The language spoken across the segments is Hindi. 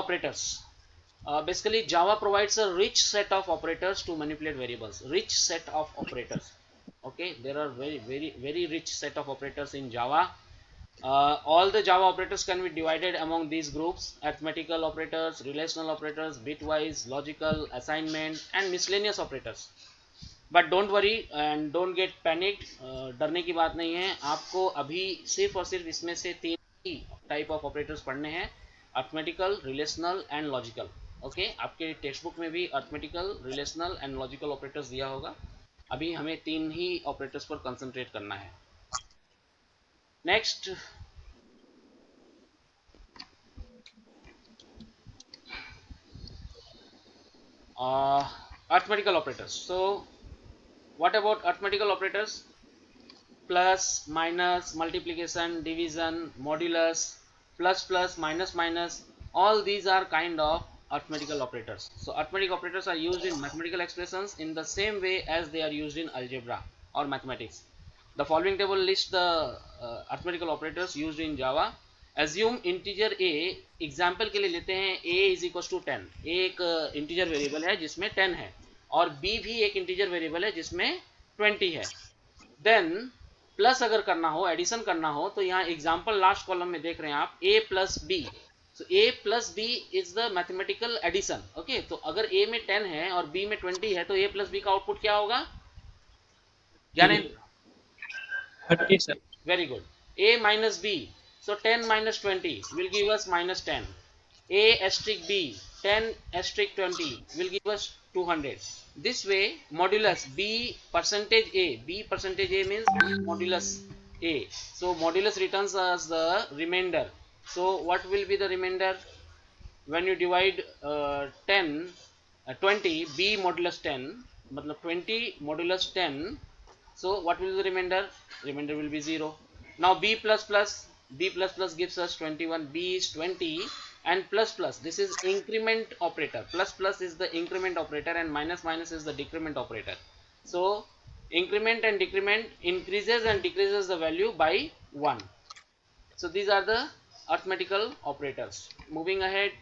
operators. Basically, Java provides a rich set of operators to manipulate variables. Rich set of operators. Okay, there are very rich set of operators in Java. All the Java operators can be divided among these groups: arithmetical operators, relational operators, bitwise, logical, assignment, and miscellaneous operators. But don't worry and don't get panicked. डरने की बात नहीं है. आपको अभी सिर्फ और सिर्फ इसमें से 3 ही टाइप ऑफ ऑपरेटर्स पढ़ने हैं: arithmetical, relational and logical. Okay, आपके टेक्स्ट बुक में भी arithmetical, relational and logical operators दिया होगा. अभी हमें 3 ही ऑपरेटर्स पर कंसंट्रेट करना है. Next, arithmetical operators. So what about arithmetical operators? Plus, minus, multiplication, division, modulus, plus plus, minus minus, all these are kind of arithmetical operators. So arithmetic operators are used in mathematical expressions in the same way as they are used in algebra or mathematics. The following table lists the arithmetical operators used in Java. Assume integer a. Example के लिए लेते हैं a is equal to 10. a एक इंटीजर वेरिएबल है जिसमें 10 है, और b भी एक इंटीजर वेरिएबल है जिसमें 20 है. देन प्लस अगर करना हो, एडिशन करना हो, तो यहाँ एग्जाम्पल लास्ट कॉलम में देख रहे हैं आप, a plus B. So a plus B is the mathematical addition. Okay, तो अगर a में 10 है और b में 20 है, तो a प्लस बी का आउटपुट क्या होगा? Gyanendra? 30 sir. Very good. A minus B. So 10 minus 20 will give us minus 10. A asterisk B, 10 asterisk 20 will give us 200. This way, modulus B percentage A. B percentage A means B modulus A. So modulus returns us the remainder. So what will be the remainder? When you divide 20, B modulus 10, मतलब 20 modulus 10. So what will be the remainder? Remainder will be 0. Now b plus plus gives us 21. B is 20 and plus plus. This is increment operator. Plus plus is the increment operator and minus minus is the decrement operator. So increment and decrement increases and decreases the value by 1. So these are the arithmetical operators. Moving ahead.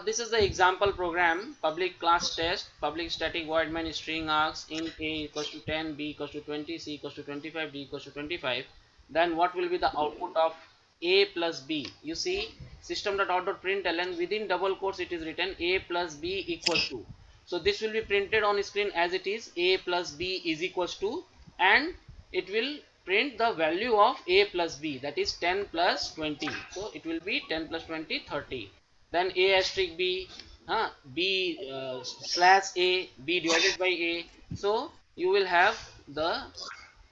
This is the example program. Public class test, public static void main string asks int a equals to 10, b equals to 20, c equals to 25, d equals to 25. Then what will be the output of a plus b? You see, system.out.println, within double quotes it is written a plus b equals to. So this will be printed on screen as it is, a plus b is equals to, and it will print the value of a plus b, that is 10 plus 20. So it will be 10 plus 20, 30. Then a asterisk b, b slash a, b divided by a. So you will have the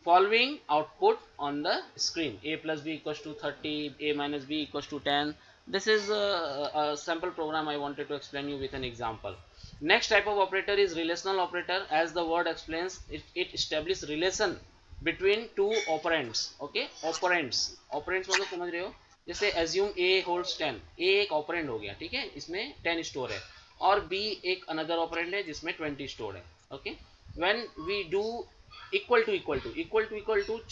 following output on the screen: a plus b equals to 30, a minus b equals to 10. This is a sample program I wanted to explain you with an example. Next type of operator is relational operator. As the word explains, it establishes relation between two operands. Okay, operands मतलब समझ रहे हो? जैसे assume a holds 10. a एक ऑपरेंड हो गया, ठीक है, इसमें 10 स्टोर है, और b एक अनदर ऑपरेंड है जिसमें 20 स्टोर है. Okay, when we do equal to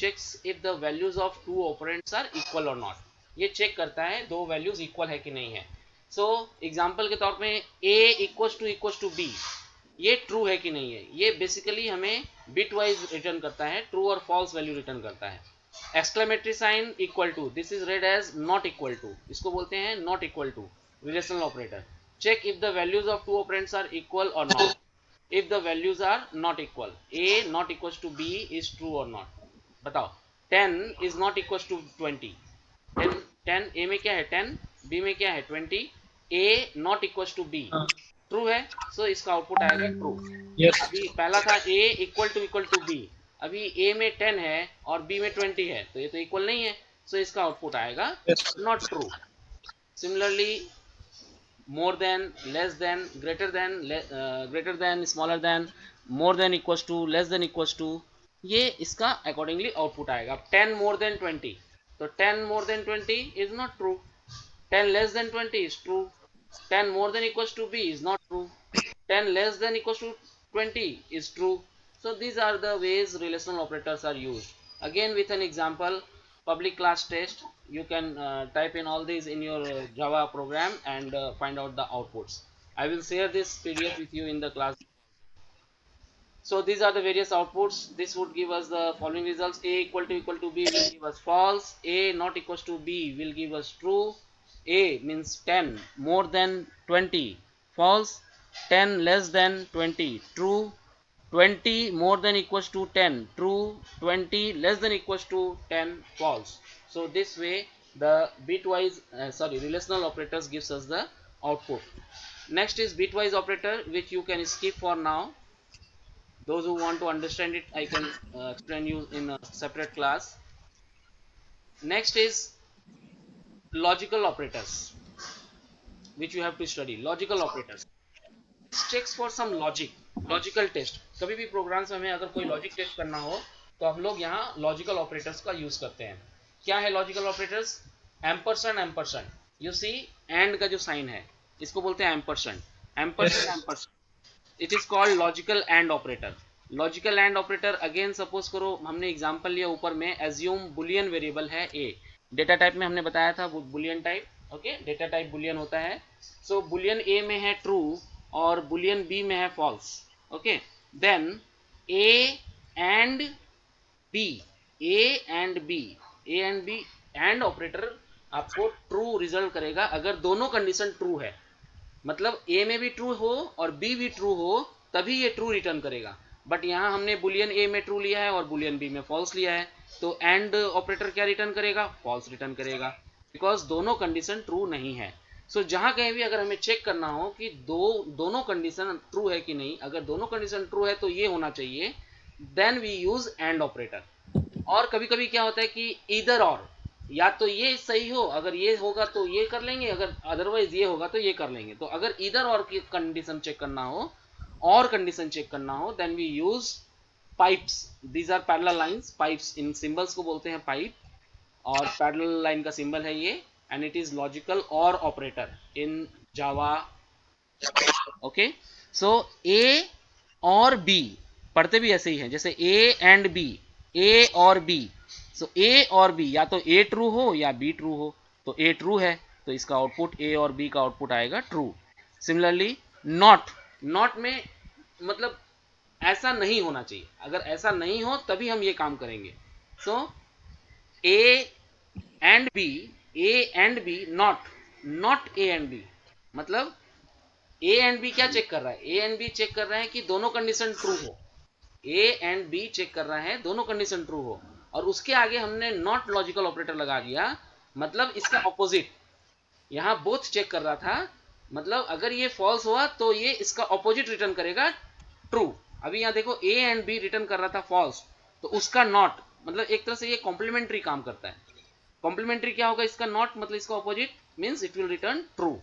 checks if the values of two operands are equal or not. ये चेक करता है दो वैल्यूज इक्वल है कि नहीं है. सो एग्जांपल के तौर पे a इक्वल्स टू b, ये ट्रू है कि नहीं है, ये बेसिकली हमें बिट वाइज रिटर्न करता है, ट्रू और फॉल्स वैल्यू रिटर्न करता है. Exclamatory sign equal to, this is read as not equal to, इसको बोलते हैं not equal to, relational operator. Check if the values of two operands are equal or not. If the values are not equal, a not equal to b is true or not. बताओ, 10 is not equal to 20. 10 a में क्या है 10, b में क्या है 20, a not equal to b true है, सो इसका आउटपुट आएगा ट्रू. Yes. अभी पहला था a इक्वल टू b, अभी a में 10 है और b में 20 है, तो ये तो इक्वल नहीं है, सो इसका आउटपुट आएगा not true. Similarly more than, less than, greater than, smaller than, more than equals to, less than equals to, ये इसका अकॉर्डिंगली आउटपुट आएगा. 10 more than 20, तो 10 more than 20 is not true. 10 less than 20 is true. 10 more than equals to b is not true. 10 less than equals to 20 is true. So these are the ways relational operators are used. Again with an example, public class test, you can type in all these in your Java program and find out the outputs. I will share this PDF with you in the class. So these are the various outputs. This would give us the following results. A equal to B will give us false. A not equals to B will give us true. A means 10 more than 20 false. 10 less than 20 true. 20 more than equals to 10 true. 20 less than equals to 10 false. So this way the bitwise relational operators gives us the output. Next is bitwise operator, which you can skip for now. Those who want to understand it, I can explain you in a separate class. Next is logical operators, which you have to study. Logical operators checks for some logical test. कभी भी प्रोग्राम्स में हमें अगर कोई लॉजिक टेस्ट करना हो तो हम लोग यहाँ लॉजिकल ऑपरेटर्स का यूज करते हैं. क्या है logical operators? Ampersand ampersand. You see and का जो साइन है इसको बोलते हैं ampersand. Ampersand Yes. Ampersand, it is called logical and operator. Logical and operator again suppose करो हमने एग्जांपल लिया ऊपर में, एज्यूम बुलियन वेरिएबल है ए. डेटा टाइप में हमने बताया था वो Boolean type. Okay, data type Boolean होता है. सो बुलियन ए में है ट्रू और बुलियन बी में है false. Okay, then A and B, A and B and operator आपको ट्रू रिजल्ट करेगा अगर दोनों कंडीशन ट्रू है. मतलब ए में भी ट्रू हो और बी भी ट्रू हो तभी ये ट्रू रिटर्न करेगा. बट यहाँ हमने बुलियन ए में ट्रू लिया है और बुलियन बी में फॉल्स लिया है, तो एंड ऑपरेटर क्या रिटर्न करेगा? फॉल्स रिटर्न करेगा, बिकॉज दोनों कंडीशन ट्रू नहीं है. सो जहां कहीं भी अगर हमें चेक करना हो कि दोनों कंडीशन ट्रू है कि नहीं, अगर दोनों कंडीशन ट्रू है तो ये होना चाहिए, then we use and operator. और कभी कभी क्या होता है कि इधर और, या तो ये सही हो, अगर ये होगा तो ये कर लेंगे, अगर अदरवाइज ये होगा तो ये कर लेंगे. तो अगर इधर और की कंडीशन चेक करना हो, और कंडीशन चेक करना हो, then we use pipes. These are parallel lines. Pipes इन सिंबल्स को बोलते हैं पाइप, और पैरेलल लाइन का सिंबल है ये, एंड इट इज लॉजिकल और ऑपरेटर इन जावा. ओके, सो ए और बी पढ़ते भी ऐसे ही है, जैसे ए एंड बी, ए और बी. सो ए और बी या तो ए ट्रू हो या बी ट्रू हो. तो ए ट्रू है तो इसका आउटपुट ए और बी का आउटपुट आएगा ट्रू. सिमिलरली नॉट, नॉट में मतलब ऐसा नहीं होना चाहिए. अगर ऐसा नहीं हो तभी हम ये काम करेंगे. So A and B, A and B not, not A and B. मतलब ए एंड बी क्या चेक कर रहा है? ए एंड बी चेक कर रहे हैं कि दोनों कंडीशन ट्रू हो. ए एंड बी चेक कर रहा है दोनों कंडीशन ट्रू हो, और उसके आगे हमने नॉट लॉजिकल ऑपरेटर लगा दिया, मतलब इसका ऑपोजिट. यहां बोथ चेक कर रहा था, मतलब अगर ये फॉल्स हुआ तो ये इसका ऑपोजिट रिटर्न करेगा ट्रू. अभी यहां देखो ए एंड बी रिटर्न कर रहा था फॉल्स, तो उसका नॉट मतलब एक तरह से ये कॉम्प्लीमेंट्री काम करता है. कॉम्प्लीमेंट्री क्या होगा? इसका नॉट मतलब इसका opposite means it will return true.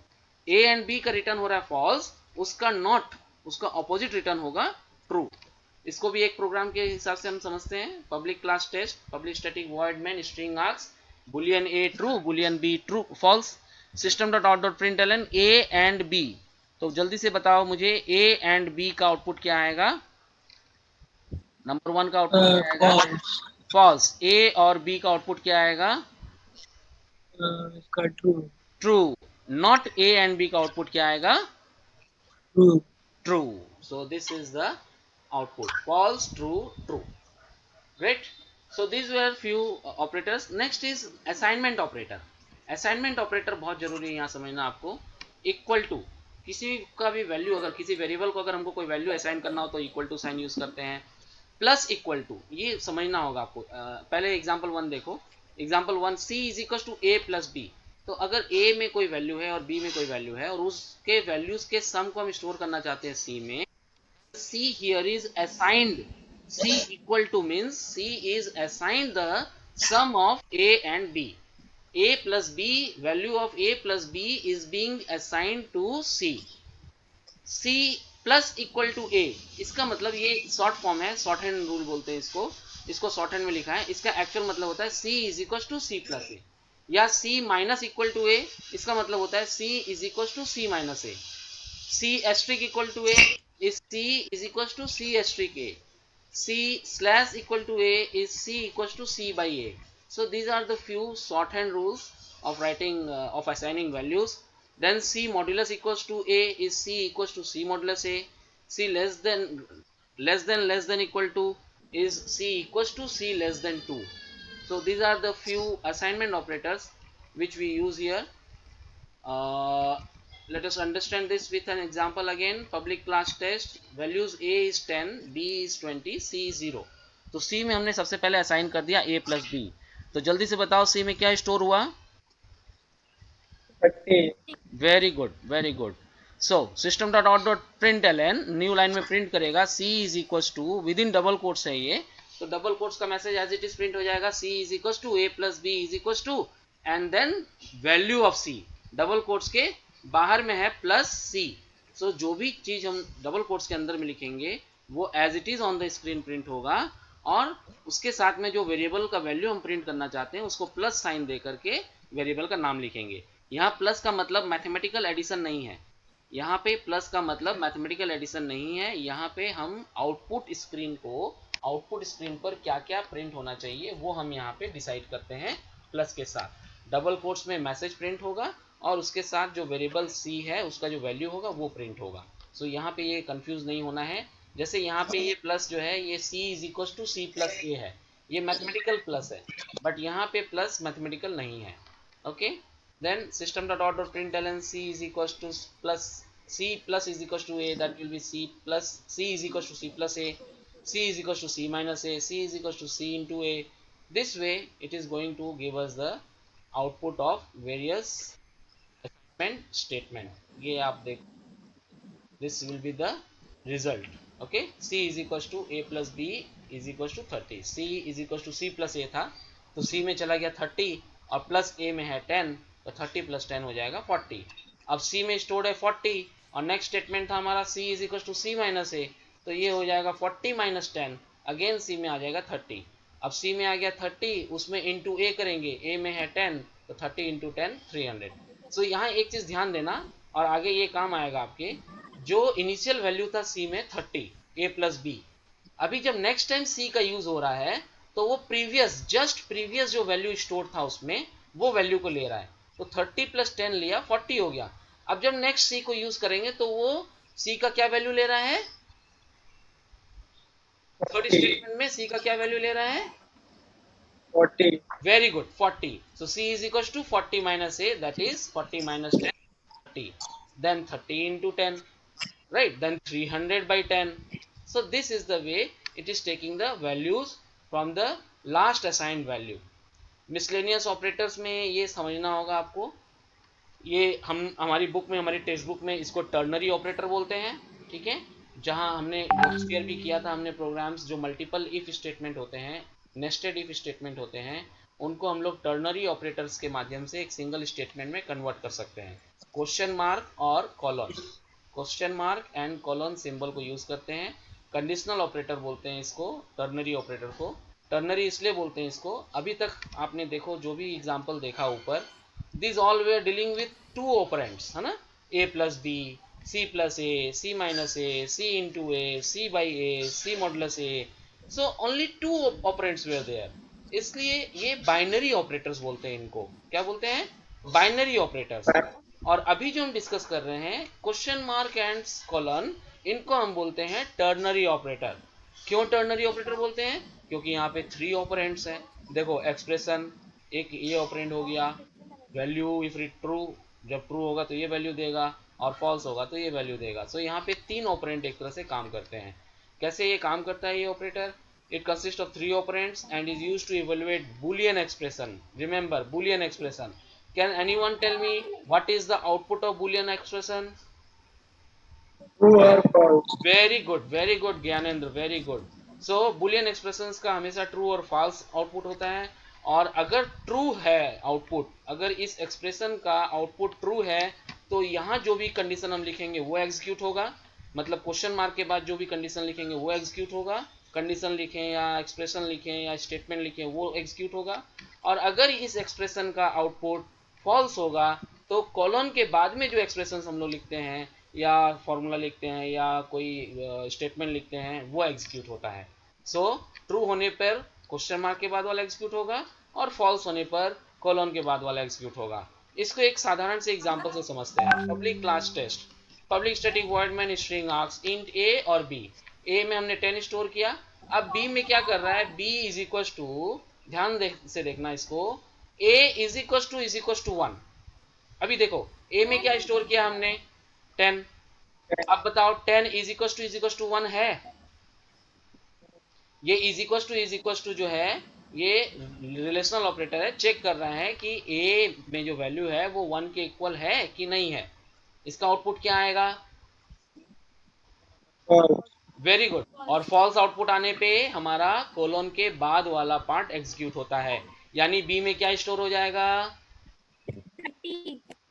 A and B का रिटर्न हो रहा है फॉल्स, उसका नॉट, उसका ऑपोजिट रिटर्न होगा ट्रू. इसको भी एक प्रोग्राम के हिसाब से हम समझते हैं. Public class test, public static void main string args, boolean A true, boolean B true false, system dot out dot println A and B. तो जल्दी से बताओ मुझे ए एंड बी का आउटपुट क्या आएगा? नंबर वन का आउटपुट क्या आएगा? False. फॉल्स. ए और बी का आउटपुट क्या आएगा? इसका true. True. Not A and B का आउटपुट क्या आएगा? True. True. So this is the output. False, true, true. Great. So these were few operators. Next is assignment operator. Assignment operator बहुत जरूरी है यहाँ समझना आपको. इक्वल टू, किसी का भी वैल्यू, अगर किसी वेरिएबल को अगर हमको कोई वैल्यू असाइन करना हो तो इक्वल टू साइन यूज करते हैं. प्लस इक्वल टू, ये समझना होगा आपको. पहले एग्जाम्पल वन देखो. Example one, C is equal to A plus B. तो अगर ए में कोई वैल्यू है और बी में कोई वैल्यू है और उसके वैल्यूज के सम को हम स्टोर करना चाहते हैं सी में, C here is assigned. C equal to means C is assigned the sum of A and B. A plus B, value of A plus B is being assigned to C. C plus equal to A, इसका मतलब ये शॉर्ट फॉर्म है, शॉर्ट हैंड रूल बोलते हैं इसको. इसको शॉर्ट हैंड में लिखा है. इसका एक्चुअल मतलब होता है C is equal to C plus A, या C minus equal to A. इसका मतलब होता है C is equal to C minus A. C asterisk equal to A is C is equal to C asterisk A. C slash equal to A is C equal to C by A. So these are the few shorthand rules of writing of assigning values. Then C modulus equals to A is C equals to C modulus A. C less than equal to is C equals to C less than 2. So these are the few assignment operators which we use here. uh, let us understand this with an example again. Public class test, values A is 10, B is 20, C is 0. तो C में हमने सबसे पहले असाइन कर दिया A प्लस B. तो जल्दी से बताओ C में क्या स्टोर हुआ? 30. Very good, very good. So system dot out dot println, new line में प्रिंट करेगा C is equal to, within double quotes है ये, तो डबल कोट्स का message as it is print हो जाएगा C is equal to A plus B is equal to, and then value of C, double quotes के बाहर में है प्लस C. सो जो भी चीज हम डबल कोट्स के अंदर में लिखेंगे वो as it is on the screen print होगा, और उसके साथ में जो वेरिएबल का वैल्यू हम प्रिंट करना चाहते हैं उसको प्लस साइन दे करके वेरिएबल का नाम लिखेंगे. यहाँ प्लस का मतलब मैथमेटिकल एडिशन नहीं है, यहाँ पे प्लस का मतलब मैथमेटिकल एडिशन नहीं है. यहाँ पे हम आउटपुट स्क्रीन पर क्या क्या प्रिंट होना चाहिए वो हम यहाँ पे डिसाइड करते हैं प्लस के साथ. डबल कोट्स में मैसेज प्रिंट होगा और उसके साथ जो वेरिएबल C है उसका जो वैल्यू होगा वो प्रिंट होगा. सो यहाँ पे ये कंफ्यूज नहीं होना है. जैसे यहाँ पे ये प्लस जो है ये C is equal to C plus A है, ये मैथमेटिकल प्लस है, बट यहाँ पे प्लस मैथमेटिकल नहीं है. Okay. Then system.out.println C is equals to plus C plus is equals to A, that will be C plus C is equals to C plus A, C is equals to C minus A, C is equals to C into A. This way it is going to give us the output of various assignment statement. ये आप देख, this will be the result. Okay, C is equals to A plus B is equals to 30. C is equals to C plus A था, तो C में चला गया 30 और प्लस A में है 10, तो 30 प्लस 10 हो जाएगा 40. अब C में स्टोर्ड है 40 और नेक्स्ट स्टेटमेंट था हमारा C is equal to C minus A, तो ये हो जाएगा 40 माइनस 10, अगेन C में आ जाएगा 30. अब C में आ गया 30, उसमें इंटू A करेंगे, A में है 10, तो 30 इंटू 10 300. सो यहाँ एक चीज ध्यान देना और आगे ये काम आएगा आपके, जो इनिशियल वैल्यू था C में 30 A प्लस B, अभी जब नेक्स्ट टाइम C का यूज हो रहा है तो वो जस्ट प्रीवियस जो वैल्यू स्टोर था उसमें वो वैल्यू को ले रहा है. तो 30 प्लस 10 लिया 40 हो गया. अब जब नेक्स्ट C को यूज करेंगे तो वो C का क्या वैल्यू ले रहा है? थर्ड स्टेटमेंट में C का क्या वैल्यू ले रहा है? 40. Very good, 40. So C is equal to 40 minus A, that is 40 minus 10, 30. Then 30 into 10, right? Then 300 by 10. So this is the way it is taking the values from the last assigned value. Miscellaneous operators में ये समझना होगा आपको, ये हम हमारी बुक में, हमारी टेक्स्ट बुक में इसको टर्नरी ऑपरेटर बोलते हैं. ठीक है, जहां हमने शेयर भी किया था हमने प्रोग्राम्स, जो मल्टीपल इफ स्टेटमेंट होते हैं, नेस्टेड इफ स्टेटमेंट होते हैं, उनको हम लोग टर्नरी ऑपरेटर्स के माध्यम से एक सिंगल स्टेटमेंट में कन्वर्ट कर सकते हैं. क्वेश्चन मार्क और colon, question mark and colon symbol को यूज करते हैं. कंडीशनल ऑपरेटर बोलते हैं इसको, टर्नरी ऑपरेटर को. टर्नरी इसलिए बोलते हैं इसको, अभी तक आपने देखो जो भी एग्जांपल देखा ऊपर, this all we are dealing with two operands, है ना? A plus B, C plus A, C minus A, C into A, C by A, C modulus A. So only two operands were there, इसलिए ये बाइनरी ऑपरेटर्स बोलते हैं. इनको क्या बोलते हैं? Binary operators. और अभी जो हम डिस्कस कर रहे हैं क्वेश्चन मार्क एंड कॉलन, इनको हम बोलते हैं टर्नरी ऑपरेटर. क्यों टर्नरी ऑपरेटर बोलते हैं? क्योंकि यहाँ पे 3 ऑपरेंड्स हैं. देखो एक्सप्रेशन, एक ये ऑपरेंड हो गया, वैल्यू इफ इट ट्रू, जब ट्रू होगा तो ये वैल्यू देगा और फॉल्स होगा तो ये वैल्यू देगा. सो यहाँ पे 3 ऑपरेंड एक तरह से काम करते हैं. कैसे ये काम करता है ये operator? It consist of 3 operands and is used to evaluate boolean expression. Remember, boolean expression. Can anyone tell me what is the output of Boolean expression? True or false? Very good, Gyanendra, very good. So Boolean expressions का हमेशा true और false output होता है. और अगर true है output, अगर इस expression का output true है तो यहाँ जो भी condition हम लिखेंगे वो execute होगा. मतलब क्वेश्चन मार्क के बाद जो भी कंडीशन लिखेंगे वो एग्जीक्यूट होगा. कंडीशन लिखें या एक्सप्रेशन लिखें या स्टेटमेंट लिखें वो एग्जीक्यूट होगा. और अगर इस एक्सप्रेशन का आउटपुट फॉल्स होगा तो कॉलन के बाद में जो एक्सप्रेशन हम लोग लिखते हैं या फॉर्मूला लिखते हैं या कोई स्टेटमेंट लिखते हैं वो एग्जीक्यूट होता है. सो ट्रू होने पर क्वेश्चन मार्क के बाद वाला एग्जीक्यूट होगा और फॉल्स होने पर कोलन के बाद वाला एग्जीक्यूट होगा। इसको एक साधारण से एग्जांपल से समझते हैं। Public class test, public static void main string args int A और बी। ए में हमने 10 स्टोर किया, अब बी में क्या कर रहा है, बी इज इक्वल टू, ध्यान से देखना इसको, ए इज इक्वल टू 1। अभी देखो ए में क्या स्टोर किया हमने, 10। अब बताओ 10 इज इक्वल टू 1 है? ये इज इक्वल टू जो है ये रिलेशनल ऑपरेटर है, चेक कर रहा है कि ए में जो वैल्यू है वो 1 के इक्वल है कि नहीं है। इसका आउटपुट क्या आएगा? false, very good. और फॉल्स आउटपुट आने पे हमारा कोलोन के बाद वाला पार्ट एग्जीक्यूट होता है, यानी बी में क्या स्टोर हो जाएगा?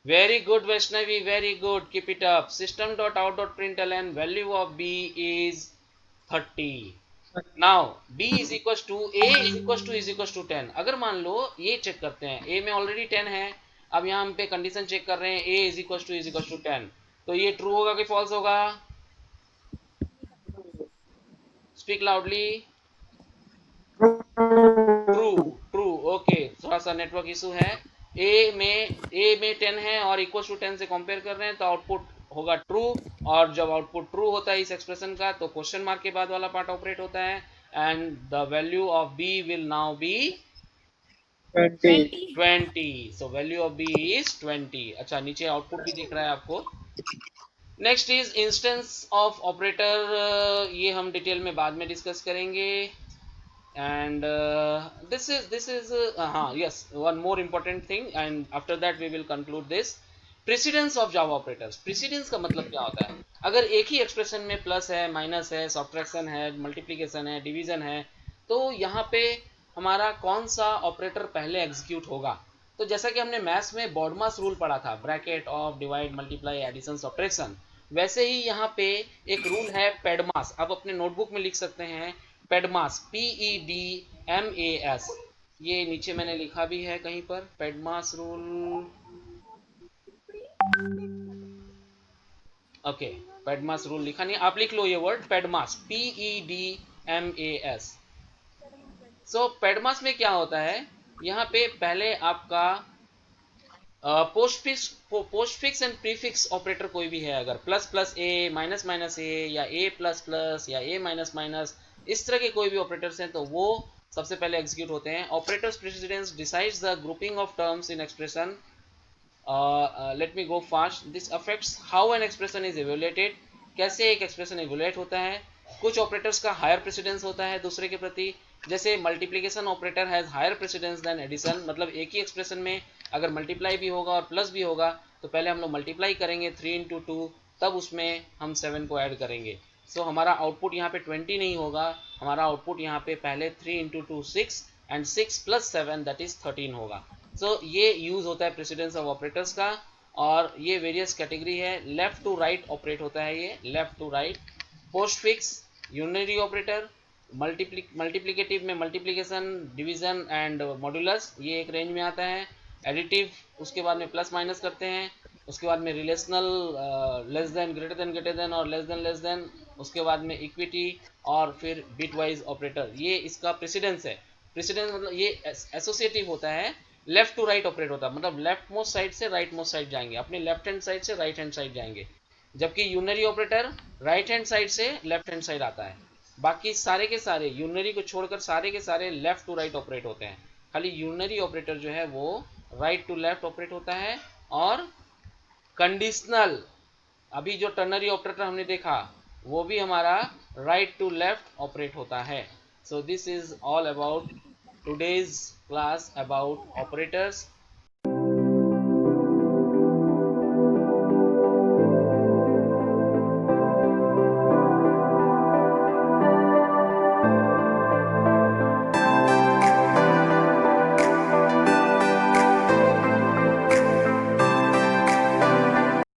Very good Vaishnavi, very good, keep it up. System dot out dot println value of B is 30। Now b is equal to 10। अगर मान लो ये चेक करते हैं, a में ऑलरेडी 10 है, अब यहाँ हम पे कंडीशन चेक कर रहे हैं a इज इक्वल टू 10, तो ये ट्रू होगा कि फॉल्स होगा? Speak loudly. True, true, okay. थोड़ा सा नेटवर्क इशू है। ए में 10 है और इक्वल टू 10 से कंपेयर कर रहे हैं, तो आउटपुट होगा ट्रू। और जब आउटपुट ट्रू होता है इस एक्सप्रेशन का, तो क्वेश्चन मार्क के बाद वाला पार्ट ऑपरेट होता है, and the value of B will now be 20, 20। So value of B is 20। अच्छा, नीचे आउटपुट भी दिख रहा है आपको। Next is instance of operator, ये हम डिटेल में बाद में डिस्कस करेंगे। And this is yes, one more important thing, and after that we will conclude this. Precedence of Java operators. Precedence का मतलब क्या होता है? अगर एक ही एक्सप्रेशन में प्लस है, माइनस है, सब्ट्रैक्शन है, मल्टीप्लिकेशन है, डिवीजन है, तो यहाँ पे हमारा कौन सा ऑपरेटर पहले एग्जीक्यूट होगा? तो जैसा कि हमने मैथ्स में बॉडमास रूल पढ़ा था, bracket of, divide, multiply, addition, subtraction, वैसे ही यहाँ पे एक रूल है पेडमास। आप अपने नोटबुक में लिख सकते हैं पेडमास, PEDMAS। ये नीचे मैंने लिखा भी है कहीं पर, पेडमास रूल। ओके, पेडमास रूल लिखा नहीं, आप लिख लो ये वर्ड पेडमास, PEDMAS। सो पेडमास में क्या होता है, यहाँ पे पहले आपका पोस्टफिक्स एंड प्रीफिक्स ऑपरेटर कोई भी है, अगर प्लस प्लस ए, माइनस माइनस ए, या ए प्लस प्लस, या ए माइनस माइनस, इस तरह के कोई भी ऑपरेटर्स हैं, तो वो सबसे पहले एग्जीक्यूट होते हैं। Operators precedence decides the grouping of terms in expression. Let me go fast. This affects how an expression is evaluated, कैसे एक एक्सप्रेशन इवेल्युएट होता है। कुछ ऑपरेटर्स का हायर प्रेसिडेंस होता है दूसरे के प्रति, जैसे multiplication operator has higher precedence than addition, मतलब एक ही एक्सप्रेशन में अगर मल्टीप्लाई भी होगा और प्लस भी होगा, तो पहले हम लोग मल्टीप्लाई करेंगे 3 इंटू 2, तब उसमें हम 7 को ऐड करेंगे। सो हमारा आउटपुट यहाँ पे 20 नहीं होगा, हमारा आउटपुट यहाँ पे पहले 3 into 2 6, and 6 plus 7 that is 13 होगा। सो ये यूज होता है प्रेसिडेंस ऑफ ऑपरेटर्स का, और ये वेरियस कैटेगरी है। लेफ्ट टू राइट ऑपरेट होता है, ये left to right. Postfix, unary operator, multiplicative में मल्टीप्लिकेशन, डिवीजन एंड मॉड्यूलस, ये एक रेंज में आता है। एडिटिव, उसके बाद में प्लस माइनस करते हैं, उसके बाद में relational, less than, greater than और लेस देन, उसके बाद में इक्विटी, और फिर बिट वाइज ऑपरेटर। ये इसका प्रेसिडेंस है। प्रेसिडेंस मतलब ये एसोसिएटिव होता है, लेफ्ट टू राइट ऑपरेट होता है, मतलब लेफ्ट मोस्ट साइड से राइट मोस्ट साइड जाएंगे, अपने लेफ्ट हैंड साइड से राइट हैंड साइड जाएंगे, जबकि unary operator right hand side से लेफ्ट हैंड साइड आता है। बाकी सारे के सारे, यूनरी को छोड़कर सारे के सारे लेफ्ट टू राइट ऑपरेट होते हैं। खाली यूनरी ऑपरेटर जो है वो राइट टू लेफ्ट ऑपरेट होता है। और कंडीशनल, अभी जो टर्नरी ऑपरेटर हमने देखा, वो भी हमारा राइट टू लेफ्ट ऑपरेट होता है। So this is all about today's class about operators.